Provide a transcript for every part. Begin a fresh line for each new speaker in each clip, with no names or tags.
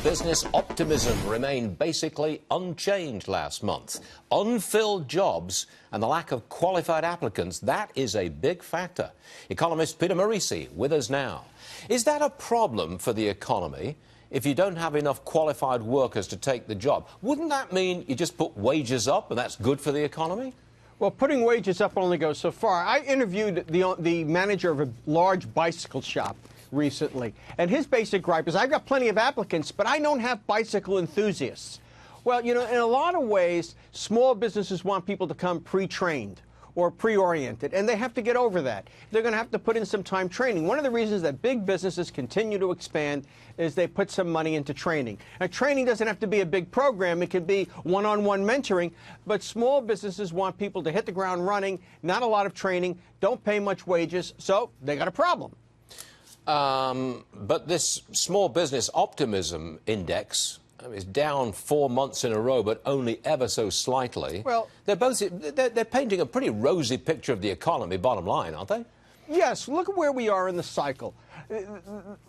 business optimism remained basically unchanged last month. Unfilled jobs and the lack of qualified applicants, that is a big factor. Economist Peter Morici with us now. Is that a problem for the economy if you don't have enough qualified workers to take the job? Wouldn't that mean you just put wages up and that's good for the economy?
Well, putting wages up only goes so far. I interviewed the manager of a large bicycle shop recently, and his basic gripe is, I've got plenty of applicants, but I don't have bicycle enthusiasts. Well, you know, in a lot of ways, small businesses want people to come pre-trained or pre-oriented, and they have to get over that. They're going to have to put in some time training. One of the reasons that big businesses continue to expand is they put some money into training. Now, training doesn't have to be a big program. It can be one-on-one mentoring, but small businesses want people to hit the ground running, not a lot of training, don't pay much wages, so they got a problem.
But this small business optimism index is down 4 months in a row, but only ever so slightly.
Well,
they're painting a pretty rosy picture of the economy, bottom line, aren't they?
Yes, look at where we are in the cycle.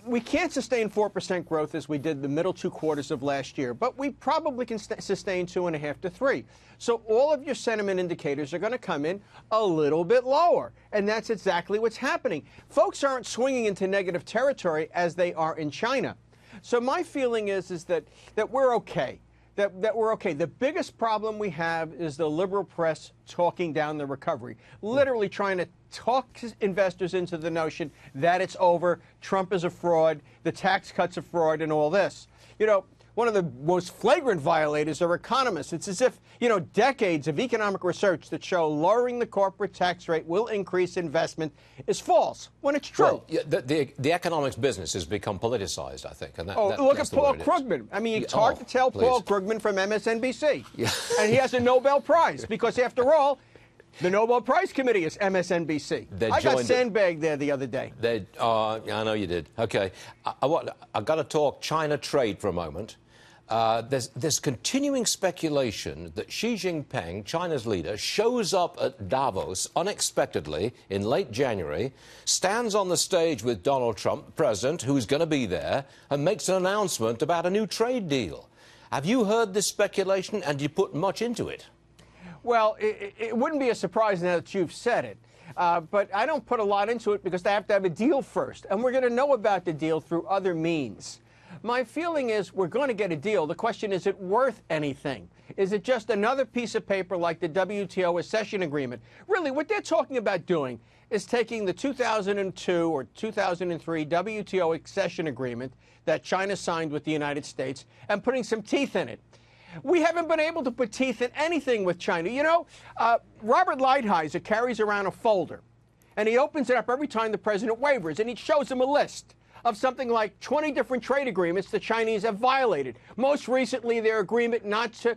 We can't sustain 4% growth as we did the middle 2 quarters of last year, but we probably can sustain 2.5 to 3. So all of your sentiment indicators are going to come in a little bit lower, and that's exactly what's happening. Folks aren't swinging into negative territory as they are in China. So my feeling is that we're okay. That we're okay. The biggest problem we have is the liberal press talking down the recovery, literally trying to talk investors into the notion that it's over, Trump is a fraud, the tax cuts are fraud, and all this. You know, one of the most flagrant violators are economists. It's as if, you know, decades of economic research that show lowering the corporate tax rate will increase investment is false, when it's true.
Well, yeah, the economics business has become politicized, I think. And
look at Paul Krugman. I mean, it's hard to tell Paul Krugman from MSNBC. Yeah. And he has a Nobel Prize, because after all, the Nobel Prize Committee is MSNBC. I got sandbagged there the other day.
I know you did. Okay. I've got to talk China trade for a moment. There's continuing speculation that Xi Jinping, China's leader, shows up at Davos unexpectedly in late January, stands on the stage with Donald Trump, the president, who's going to be there, and makes an announcement about a new trade deal. Have you heard this speculation, and do you put much into it?
Well, it wouldn't be a surprise now that you've said it. But I don't put a lot into it because they have to have a deal first. And we're going to know about the deal through other means. My feeling is we're going to get a deal. The question, is it worth anything? Is it just another piece of paper like the WTO accession agreement? Really, what they're talking about doing is taking the 2002 or 2003 WTO accession agreement that China signed with the United States and putting some teeth in it. We haven't been able to put teeth in anything with China. You know, Robert Lighthizer carries around a folder, and he opens it up every time the president wavers, and he shows him a list of something like 20 different trade agreements the Chinese have violated. Most recently, their agreement not to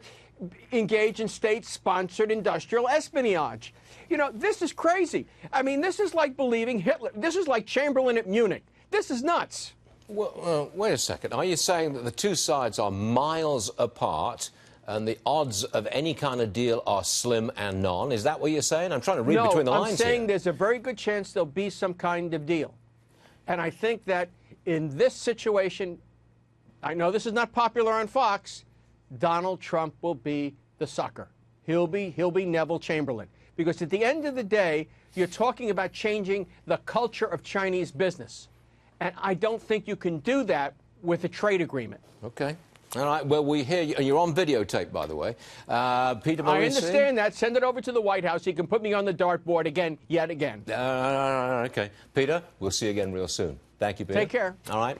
engage in state-sponsored industrial espionage. You know, this is crazy. I mean, this is like believing Hitler. This is like Chamberlain at Munich. This is nuts.
Well, wait a second. Are you saying that the two sides are miles apart and the odds of any kind of deal are slim and none? Is that what you're saying? I'm trying to read between the lines here.
No, I'm saying there's a very good chance there'll be some kind of deal. And I think that in this situation, I know this is not popular on Fox, Donald Trump will be the sucker. He'll be Neville Chamberlain. Because at the end of the day, you're talking about changing the culture of Chinese business. And I don't think you can do that with a trade agreement.
Okay. All right. Well, we hear you. And you're on videotape, by the way. Peter Morici?
I understand that. Send it over to the White House. You can put me on the dartboard again, yet again.
Okay. Peter, we'll see you again real soon. Thank you, Peter.
Take care.
All right.